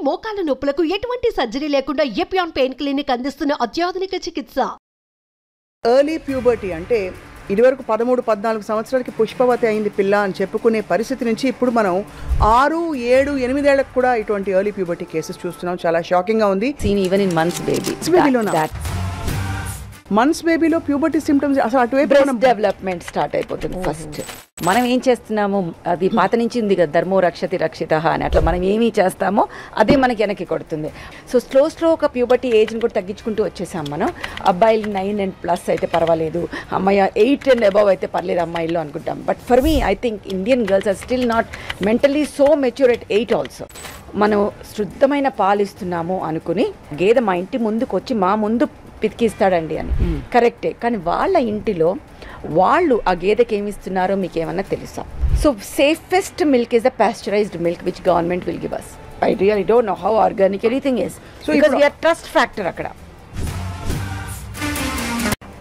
మోకాల నొప్పులకు ఎటువంటి సర్జరీ లేకుండా ఎపియాన్ పెయిన్ క్లినిక్ అందిస్తున్న అత్యాధునిక చికిత్స. ఎర్లీ ప్యూబర్టీ అంటే ఇదివరకు 13-14 సంవత్సరాలకి పుష్పవతి అయింది పిల్ల అని చెప్పుకునే పరిస్థితి నుంచి ఇప్పుడు మనం 6, 7, 8 ఏళ్లకు కూడా ఇటువంటి ఎర్లీ ప్యూబర్టీ కేసెస్ చూస్తున్నాం. చాలా షాకింగ్గా ఉంది. Seen even in months months బేబీలో ప్యూబర్టీ సిమ్టమ్స్ అసలు అటువైపు బ్రెస్ట్ డెవలప్మెంట్ స్టార్ట్ అయిపోతుంది. ఫస్ట్ మనం ఏం చేస్తున్నాము, అది పాత నుంచి ఉంది కదా, ధర్మో రక్షతి రక్షిత అని, అట్లా మనం ఏమీ చేస్తామో అదే మనకి వెనక్కి కొడుతుంది. సో స్లో ఒక ప్యూబర్టీ ఏజ్ని కూడా తగ్గించుకుంటూ వచ్చేసాం మనం. అబ్బాయిలు 9+ అయితే పర్వాలేదు, అమ్మాయి 8 and above అయితే పర్లేదు అమ్మాయిల్లో అనుకుంటాం. But for me I think Indian girls are still not mentally so mature at 8 also. మనం శుద్ధమైన పాలు ఇస్తున్నాము అనుకుని గేదె మా ఇంటి ముందుకు వచ్చి మా ముందు పితికిస్తాడండి అని కరెక్టే, కానీ వాళ్ళ ఇంటిలో వాళ్ళు ఆ గేదెకి ఏమి ఇస్తున్నారో మీకు ఏమన్నా తెలుసా? So safest milk is the pasteurised milk which government will give us. I really don't know how organic anything is, because you're trust factor అక్కడ.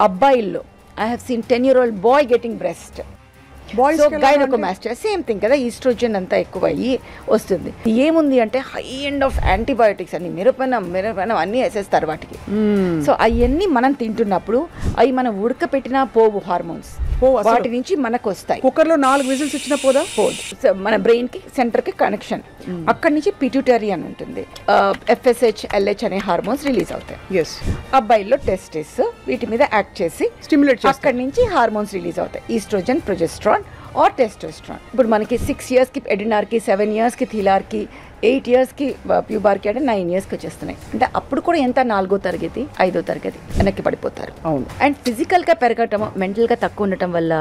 అబ్బాయిల్లో I have seen 10-year-old boy getting breast. So gynaecomastia same thing కదా, oestrogen అంతా ఎక్కువ అయ్యి వస్తుంది. ఏముంది అంటే high end of antibiotics అన్ని మిరపనం అన్నీ వేసేస్తారు వాటికి. సో అవన్నీ మనం తింటున్నప్పుడు అవి మనం ఉడకపెట్టినా పోవు హార్మోన్స్, వాటి నుంచి మనకు వస్తాయి. కుక్కర్లో 4 విజిల్స్ ఇచ్చిన పోదు. మన బ్రెయిన్ కి సెంటర్ కి కనెక్షన్, అక్కడి నుంచి పిట్యూటరీ అని ఉంటుంది, FSH LH అనే హార్మోన్స్ రిలీజ్ అవుతాయి. అబ్బాయిల్లో టెస్టిస్ వీటి మీద యాక్ట్ చేసి స్టిమ్యులేట్, అక్కడి నుంచి హార్మోన్స్ రిలీజ్ అవుతాయి, ఈస్ట్రోజన్, ప్రొజెస్ట్రాన్ ఆర్ టెస్టోస్ట్రాన్. ఇప్పుడు మనకి 6 yearsకి ఎడినార్కి, 7 yearsకి థిలార్కి, 8 yearsకి ప్యూబార్కి, అంటే 9 yearsకి వచ్చేస్తున్నాయి. అంటే అప్పుడు కూడా ఎంత 4వ తరగతి 5వ తరగతి వెనక్కి పడిపోతారు. అవును. అండ్ ఫిజికల్గా పెరగటం, మెంటల్గా తక్కువ ఉండటం వల్ల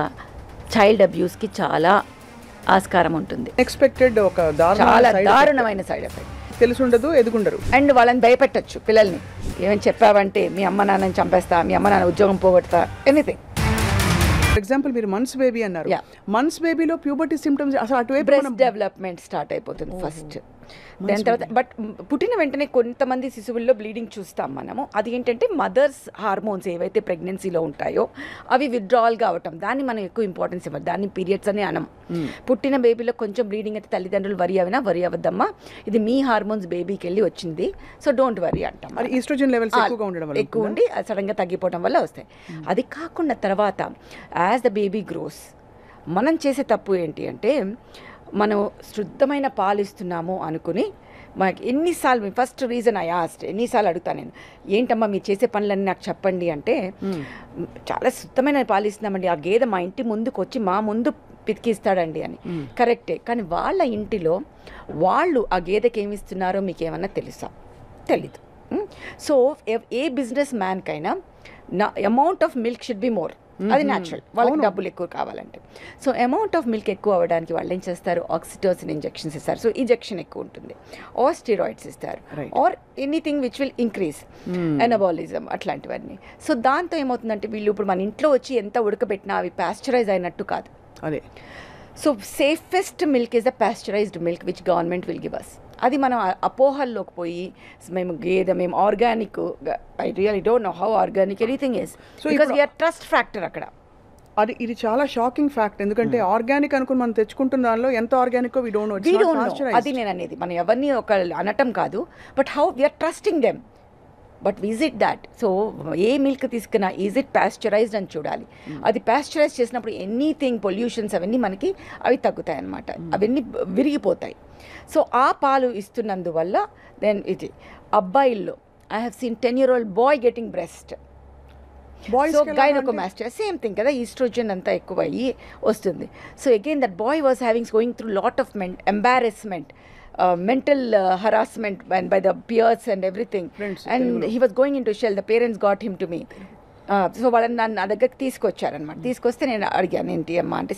చైల్డ్ అబ్యూస్కి చాలా ఆస్కారం ఉంటుంది. ఎక్స్పెక్టెడ్ ఒక చాలా దారుణమైన సైడ్ ఎఫెక్ట్. తెలుసుండదు, ఎదుగుండరు. అండ్ వాళ్ళని భయపెట్టచ్చు పిల్లల్ని. ఏమని చెప్పావంటే మీ అమ్మ నాన్నని చంపేస్తా, మీ అమ్మ నాన్న ఉద్యోగం పోగొడతా, ఎనీథింగ్. ఫర్ ఎగ్జాంపుల్ మీరు మంత్స్ బేబీ అన్నారు. మంత్స్ బేబీలో ప్యూబర్టీ సిమ్టమ్స్ అసలు అటువైపు బ్రెస్ట్ డెవలప్మెంట్ స్టార్ట్ అయిపోతుంది ఫస్ట్. దాని తర్వాత బట్ పుట్టిన వెంటనే కొంతమంది శిశువుల్లో బ్లీడింగ్ చూస్తాం మనము. అది ఏంటంటే మదర్స్ హార్మోన్స్ ఏవైతే ప్రెగ్నెన్సీలో ఉంటాయో అవి విత్డ్రావల్ కావటం, దాన్ని మనం ఎక్కువ ఇంపార్టెన్స్ ఇవ్వాలి. దాన్ని పీరియడ్స్ అని అనం. పుట్టిన బేబీలో కొంచెం బ్లీడింగ్ అయితే తల్లిదండ్రులు వరి అవ్వద్దమ్మా, ఇది మీ హార్మోన్స్ బేబీకి వెళ్ళి వచ్చింది, సో డోంట్ వరీ అంటాం. ఈస్ట్రోజన్ లెవెల్స్ ఎక్కువగా ఉండడం వల్ల, ఎక్కువ ఉండి సడన్గా తగ్గిపోవడం వల్ల వస్తాయి. అది కాకుండా తర్వాత యాజ్ ద బేబీ గ్రోస్ మనం చేసే తప్పు ఏంటి అంటే, మనం శుద్ధమైన పాలు ఇస్తున్నాము అనుకుని మనకి ఎన్నిసార్లు, ఫస్ట్ రీజన్ ఐ ఆస్క్డ్, ఎన్నిసార్లు అడుగుతాను నేను, ఏంటమ్మా మీరు చేసే పనులన్నీ నాకు చెప్పండి అంటే, చాలా శుద్ధమైన పాలు ఇస్తున్నామండి, ఆ గేదె మా ఇంటి ముందుకు వచ్చి మా ముందు పితికిస్తాడండి అని. కరెక్టే, కానీ వాళ్ళ ఇంటిలో వాళ్ళు ఆ గేదెకి ఏమి ఇస్తున్నారో మీకు ఏమన్నా తెలుసా? తెలీదు. సో ఏ బిజినెస్ మ్యాన్కైనా amount of milk should be more, అది న్యాచురల్, వాళ్ళకి డబ్బులు ఎక్కువ కావాలంటే. సో అమౌంట్ ఆఫ్ మిల్క్ ఎక్కువ అవ్వడానికి వాళ్ళు ఏం చేస్తారు, ఆక్సిటోసిన్ ఇంజెక్షన్స్ ఇస్తారు, సో ఇంజెక్షన్ ఎక్కువ ఉంటుంది, ఆర్ స్టెరాయిడ్స్ ఇస్తారు, or anything which will increase anabolism, అట్లాంటివన్నీ. సో దాంతో ఏమవుతుందంటే వీళ్ళు ఇప్పుడు మన ఇంట్లో వచ్చి ఎంత ఉడకబెట్టినా అవి పాస్చరైజ్ అయినట్టు కాదు. అదే. So safest milk is the pasteurised milk which government will give us. అది మనం అపోహల్లోకి పోయి మేము గేదె, మేము organic, I really don't know how organic anything is, because you're trust factor అక్కడ. ఇది చాలా షాకింగ్ ఫ్యాక్ట్. ఎందుకంటే ఆర్గానిక్ అనుకుని మనం తెచ్చుకుంటున్న దానిలో ఎంత ఆర్గానిక్ వి డోంట్ నో. అది నేను అనేది, మనం ఎవరిని ఒక అనటం కాదు, but how we're trusting them. But is it that? So ఏ మిల్క్ తీసుకున్నా ఈజ్ ఇట్ పాస్చరైజ్డ్ అని చూడాలి. అది పాస్చరైజ్ చేసినప్పుడు ఎనీథింగ్ పొల్యూషన్స్ అవన్నీ మనకి అవి తగ్గుతాయి అన్నమాట, అవన్నీ విరిగిపోతాయి. సో ఆ పాలు ఇస్తున్నందువల్ల దెన్ ఇది అబ్బాయిల్లో I have seen 10-year-old boy getting breast. So gynaecomastia same thing కదా, ఈస్ట్రోజన్ అంతా ఎక్కువ అయ్యి వస్తుంది. So again that boy was going through lot of embarrassment, mental harassment by the peers and everything. And he was going into shell. The parents got him to me. So వాళ్ళని నా దగ్గరికి తీసుకొచ్చారనమాట. తీసుకొస్తే నేను అడిగాను ఏంటి అమ్మా అంటే,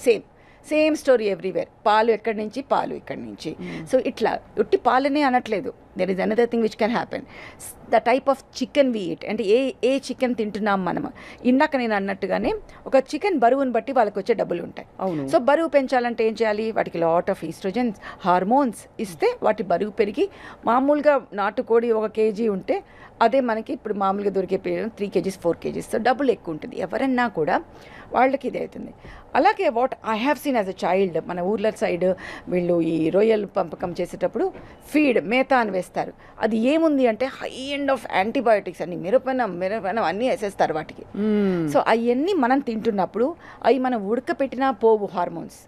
సేమ్ స్టోరీ ఎవ్రీవేర్, పాలు ఎక్కడి నుంచి, పాలు ఇక్కడి నుంచి. సో ఇట్లా ఉట్టి పాలనే అనట్లేదు, there is another thing which can happen. The type of chicken we eat, అంటే ఏ చికెన్ తింటున్నాం మనం. ఇందాక నేను అన్నట్టుగానే ఒక చికెన్ బరువుని బట్టి వాళ్ళకి వచ్చే డబ్బులు ఉంటాయి. సో బరువు పెంచాలంటే ఏం చేయాలి, వాటికి లాట్ ఆఫ్ ఈస్ట్రోజన్స్ హార్మోన్స్ ఇస్తే వాటి బరువు పెరిగి, మామూలుగా నాటుకోడి 1 kg ఉంటే అదే మనకి ఇప్పుడు మామూలుగా దొరికే 3 kgs 4 kgs, సో డబ్బులు ఎక్కువ ఉంటుంది. ఎవరన్నా కూడా వాళ్ళకి ఇది అవుతుంది. అలాగే what I have scene as a child, మన ఊర్ల సైడ్ వీళ్ళు ఈ రొయ్యలు పంపకం చేసేటప్పుడు ఫీడ్ మేత అని వేస్తారు. వేస్తారు. అది ఏముంది అంటే హై ఎండ్ ఆఫ్ యాంటీబయోటిక్స్ అన్ని మిరపనం అన్నీ వేసేస్తారు వాటికి. సో అవన్నీ మనం తింటున్నప్పుడు అవి మనం ఉడకపెట్టినా పోవు హార్మోన్స్,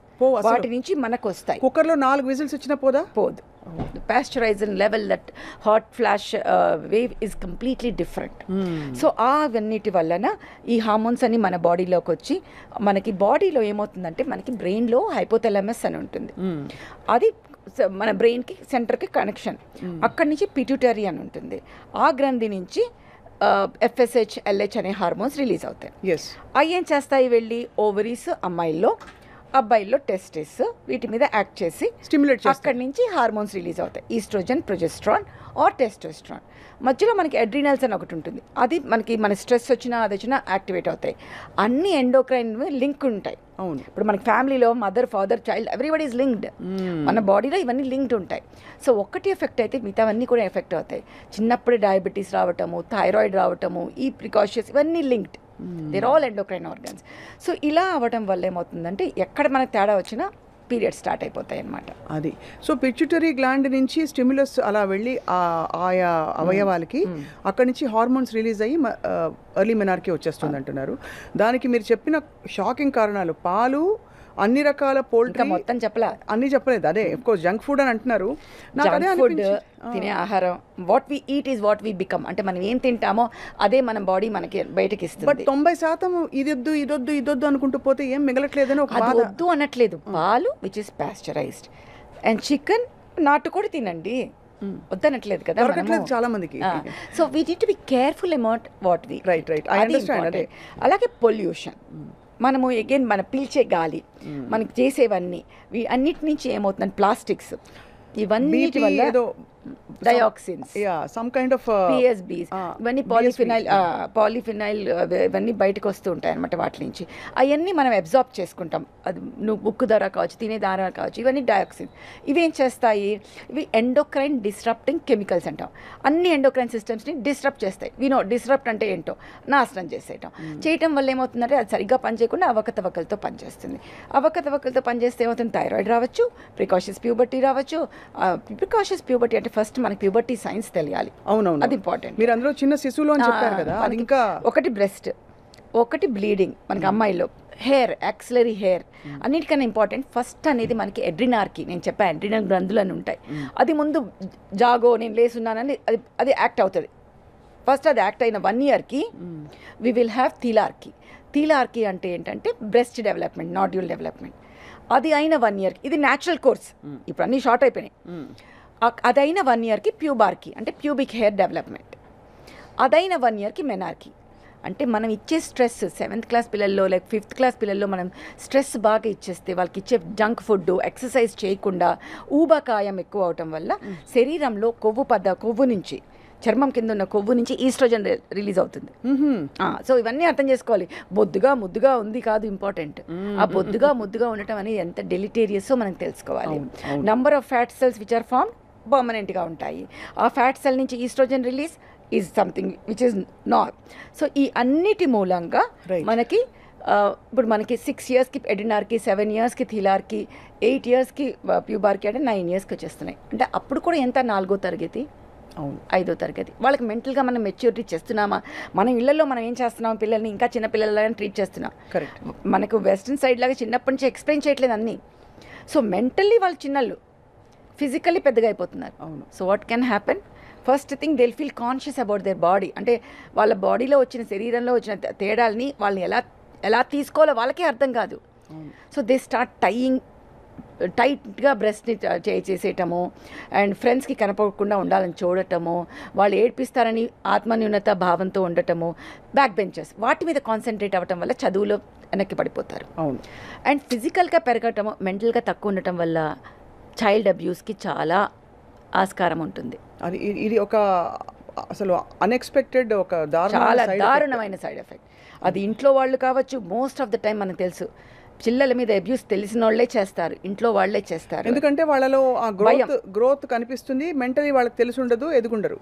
వాటి నుంచి మనకు వస్తాయి. కుక్కర్లో 4 విజిల్స్ ఇచ్చినా పోదు. The pasteurization level, that hot flash wave is completely different. So అవన్నిటి వలన ఈ హార్మోన్స్ అన్ని మన బాడీలోకి వచ్చి మనకి బాడీలో ఏమవుతుందంటే మనకి బ్రెయిన్లో హైపోథాలమస్ అని ఉంటుంది. అది మన బ్రెయిన్కి సెంటర్కి కనెక్షన్. అక్కడి నుంచి పిట్యూటరీ అని ఉంటుంది. ఆ గ్రంథి నుంచి FSH, LH అనే హార్మోన్స్ రిలీజ్ అవుతాయి. అవి ఏం చేస్తాయి, వెళ్ళి ఓవరీస్ అమ్మాయిల్లో, అబ్బాయిల్లో టెస్టిస్, వీటి మీద యాక్ట్ చేసి స్టిమ్యులేట్ చేస్తాయి. అక్కడి నుంచి హార్మోన్స్ రిలీజ్ అవుతాయి, ఈస్ట్రోజన్, ప్రొజెస్ట్రాన్ ఆర్ టెస్టోస్ట్రాన్. మధ్యలో మనకి అడ్రినల్స్ అని ఒకటి ఉంటుంది, అది మనకి మన స్ట్రెస్ వచ్చినా అది వచ్చినా యాక్టివేట్ అవుతాయి. అన్ని ఎండోక్రైన్ లింక్ ఉంటాయి. అవును, ఇప్పుడు మనకి ఫ్యామిలీలో mother, father, child everybody is linked. మన బాడీలో ఇవన్నీ లింక్డ్ ఉంటాయి. సో ఒక్కటి ఎఫెక్ట్ అయితే మిగతావన్నీ కూడా ఎఫెక్ట్ అవుతాయి. చిన్నప్పుడే డయాబెటీస్ రావటము, థైరాయిడ్ రావటము, ఈ ప్రికాషన్స్ ఇవన్నీ linked. They're all endocrine organs. So ఇలా అవ్వటం వల్ల ఏమవుతుందంటే ఎక్కడ మనకు తేడా వచ్చినా పీరియడ్ స్టార్ట్ అయిపోతాయి అన్నమాట. అది సో పిట్యూటరీ గ్లాండ్ నుంచి స్టిమ్యులస్ అలా వెళ్ళి ఆయా అవయవాలకి అక్కడి నుంచి హార్మోన్స్ రిలీజ్ అయ్యి ఎర్లీ మెనార్కీ వచ్చేస్తుంది అంటున్నారు. దానికి మీరు చెప్పిన షాకింగ్ కారణాలు పాలు, అన్ని రకాల పోల్ట్రీ, మొత్తం చెప్పలా, అన్ని చెప్పలేదు. అదే అఫ్కోర్స్ జంక్ ఫుడ్ అని అంటున్నారు. ఫుడ్ తినే ఆహారం, what we eat is what we become. అంటే మనం ఏం తింటామో అదే మన బాడీ మనకి బయటకి ఇస్తుంది. బట్ 90% ఇదొద్దు అనుకుంటూ పోతే ఏం మిగలట్లేదని ఒక బాధ. వద్దు అనట్లేదు. పాలు which is pasteurized and chicken, నాటుకోడి తినండి, వద్దనట్లేదు కదా చాలా మందికి. So we need to be careful about what we write. I understand. అదే అలాగే పొల్యూషన్, మనము అగైన్ మన పీల్చే గాలి, మనకి చేసేవన్నీ అన్నిటి నుంచి ఏమవుతుందంటే ప్లాస్టిక్స్, ఇవన్నీ వల్ల dioxins, some kind of PSBs, ఇవన్నీ పాలిఫినైల్ ఇవన్నీ బయటకు వస్తూ ఉంటాయి అనమాట. వాటి నుంచి అవన్నీ మనం అబ్జార్బ్ చేసుకుంటాం. అది నువ్వు బుక్ ద్వారా కావచ్చు, తినే ద్వారా కావచ్చు, ఇవన్నీ డయాక్సిన్స్. ఇవేం చేస్తాయి, ఇవి ఎండోక్రైన్ డిస్రప్టింగ్ కెమికల్స్ అంటాం. అన్ని ఎండోక్రైన్ సిస్టమ్స్ని డిస్రప్ట్ చేస్తాయి. డిస్రప్ట్ అంటే ఏంటో నాశనం చేసేయటం. చేయటం వల్ల ఏమవుతుందంటే అది సరిగ్గా పనిచేయకుండా అవకతవకలతో పనిచేస్తుంది. అవకతవకలతో పనిచేస్తే ఏమవుతుంది, థైరాయిడ్ రావచ్చు, ప్రికాషస్ ప్యూబర్టీ రావచ్చు. ప్రికాషస్ ప్యూబర్టీ అంటే ఫస్ట్ మనకి ప్యూబర్టీ సైన్స్ తెలియాలి. అవునవును, అది ఇంపార్టెంట్. మీరు అందులో చిన్న శిశువులో అని చెప్పారు కదా, అది ఇంకా ఒకటి బ్రెస్ట్, ఒకటి బ్లీడింగ్ మనకి అమ్మాయిలో, హెయిర్, యాక్సిలరీ హెయిర్. అన్నిటికన్నా ఇంపార్టెంట్ ఫస్ట్ అనేది మనకి అడ్రినార్కీ. నేను చెప్పాను అడ్రినల్ గ్రంథులు అని ఉంటాయి. అది ముందు జాగో నేను లేసున్నానని అది యాక్ట్ అవుతుంది. ఫస్ట్ అది యాక్ట్ అయిన 1 yearకి వి విల్ హ్యావ్ థీలార్కీ. థీలార్కీ అంటే ఏంటంటే బ్రెస్ట్ డెవలప్మెంట్, నాడ్యూల్ డెవలప్మెంట్. అది అయిన 1 yearకి, ఇది న్యాచురల్ కోర్స్, ఇప్పుడు అన్నీ షార్ట్ అయిపోయినాయి. అదైన 1 yearకి ప్యూబార్కీ అంటే ప్యూబిక్ హెయిర్ డెవలప్మెంట్. అదైన 1 yearకి మెనార్కీ అంటే మనం ఇచ్చే స్ట్రెస్ 7th క్లాస్ పిల్లల్లో, లైక్ 5th క్లాస్ పిల్లల్లో మనం స్ట్రెస్ బాగా ఇచ్చేస్తే వాళ్ళకి ఇచ్చే జంక్ ఫుడ్, ఎక్సర్సైజ్ చేయకుండా ఊబకాయం ఎక్కువ అవటం వల్ల శరీరంలో కొవ్వు నుంచి, చర్మం కింద ఉన్న కొవ్వు నుంచి ఈస్ట్రోజన్ రిలీజ్ అవుతుంది. సో ఇవన్నీ అర్థం చేసుకోవాలి. ముద్దుగా ఉంది కాదు ఇంపార్టెంట్, ఆ ముద్దుగా ఉండటం అనేది ఎంత డెలిటేరియస్ మనకు తెలుసుకోవాలి. Number of fat cells which are form పర్మనెంట్గా ఉంటాయి. ఆ ఫ్యాట్ సెల్ నుంచి estrogen release is something which is not. So ఈ అన్నిటి మూలంగా మనకి ఇప్పుడు మనకి 6 yearsకి ఎడినార్కి, 7 yearsకి థీలార్కి, 8 yearsకి ప్యూబార్కి అంటే 9 yearsకి వచ్చేస్తున్నాయి. అంటే అప్పుడు కూడా ఎంత 4వ తరగతి, 5వ తరగతి. వాళ్ళకి మెంటల్గా మనం మెచ్యూరిటీ చేస్తున్నామా? మనం ఇళ్లలో మనం ఏం చేస్తున్నాం, పిల్లల్ని ఇంకా చిన్న పిల్లలని ట్రీట్ చేస్తున్నాం. కరెక్ట్. మనకు వెస్ట్రన్ సైడ్ లాగా చిన్నప్పటి నుంచి ఎక్స్ప్లెయిన్ చేయట్లేదు అన్నీ. సో మెంటల్లీ వాళ్ళు చిన్నళ్ళు, ఫిజికల్లీ పెద్దగా అయిపోతున్నారు. అవును. So what can happen, first thing they feel conscious about their body. అంటే వాళ్ళ బాడీలో వచ్చిన, శరీరంలో వచ్చిన తేడాలని వాళ్ళని ఎలా తీసుకోవాలో వాళ్ళకే అర్థం కాదు. సో దే స్టార్ట్ టైట్గా బ్రెస్ట్ని చేసేయటము, అండ్ ఫ్రెండ్స్కి కనపడకుండా ఉండాలని చూడటము, వాళ్ళు ఏడ్పిస్తారని ఆత్మన్యూనత భావంతో ఉండటము, బ్యాక్ బెంచెస్, వాటి మీద కాన్సన్ట్రేట్ అవ్వటం వల్ల చదువులో వెనక్కి పడిపోతారు. అవును. అండ్ ఫిజికల్గా పెరగటము, మెంటల్గా తక్కువ ఉండటం వల్ల చైల్డ్ అబ్యూస్కి చాలా ఆస్కారం ఉంటుంది. అది ఇది ఒక అసలు అన్ఎక్స్పెక్టెడ్, ఒక చాలా దారుణమైన సైడ్ ఎఫెక్ట్. అది ఇంట్లో వాళ్ళు కావచ్చు, మోస్ట్ ఆఫ్ ద టైం మనకు తెలుసు పిల్లల మీద అబ్యూస్ తెలిసిన వాళ్ళే చేస్తారు, ఇంట్లో వాళ్ళే చేస్తారు. ఎందుకంటే వాళ్ళలో ఆ గ్రోత్ కనిపిస్తుంది, మెంటలీ వాళ్ళకి తెలిసి ఉండదు, ఎదుగుండరు.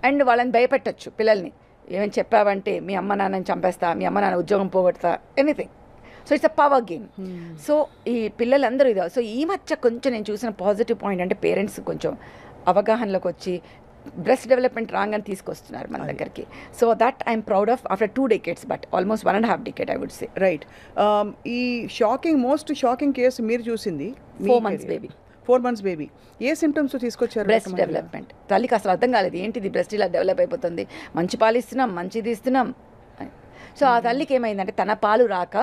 అండ్ వాళ్ళని భయపెట్టచ్చు పిల్లల్ని. ఏమైనా చెప్పావంటే మీ అమ్మ నాన్నని చంపేస్తా, మీ అమ్మ నాన్న ఉద్యోగం పోగొడతా, anything. So it's a power game. So ఈ పిల్లలందరూ సో ఈ మధ్య కొంచెం నేను చూసిన పాజిటివ్ పాయింట్ అంటే పేరెంట్స్ కొంచెం అవగాహనలోకి వచ్చి బ్రెస్ట్ డెవలప్మెంట్ రాగానే తీసుకొస్తున్నారు మన దగ్గరికి. So that I'm proud of after 2 decades, but almost 1.5 decade I would say. Right. ఈ మోస్ట్ షాకింగ్ కేసు మీరు చూసింది 4 months baby. 4 months baby. ఏ సిమ్టమ్స్ తీసుకొచ్చారు? Breast development. తల్లికి అసలు అర్థం కాలేదు, ఏంటిది బ్రెస్ట్ ఇలా డెవలప్ అయిపోతుంది, మంచి పాలు ఇస్తున్నాం, మంచిది ఇస్తున్నాం. సో ఆ తల్లికి ఏమైందంటే తన పాలు రాక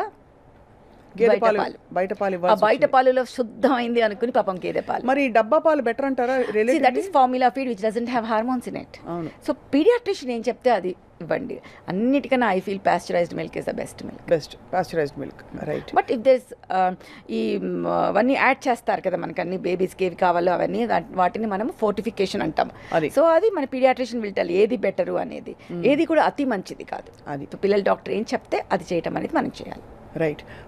గేదె పాలు, బయట పాలు ఆ ఇవ్వాలి. బయట పాలులో శుద్ధమైంది అనుకుని పాపం గేదె పాలు. మరి డబ్బా పాలు బెటర్ అంటారా? That is formula feed which doesn't have hormones in it. అవును. సో పీడియాట్రిషియన్ ఏం చెప్తే అది ఇవ్వండి. అన్నిటికన్నా I feel pasteurised milk is the best milk. Best pasteurised milk. Right. But if this అవన్నీ యాడ్ చేస్తారు కదా మనకి, అన్ని బేబీస్కి ఏవి కావాలో అవన్నీ, వాటిని మనం ఫోర్టిఫికేషన్ అంటాం. సో అది మన పీడియాట్రిషియన్ విల్ టెల్ ఏది బెటరు అనేది. ఏది కూడా అతి మంచిది కాదు. అది పిల్లల డాక్టర్ ఏం చెప్తే అది చేయటం అనేది మనం చేయాలి. రైట్.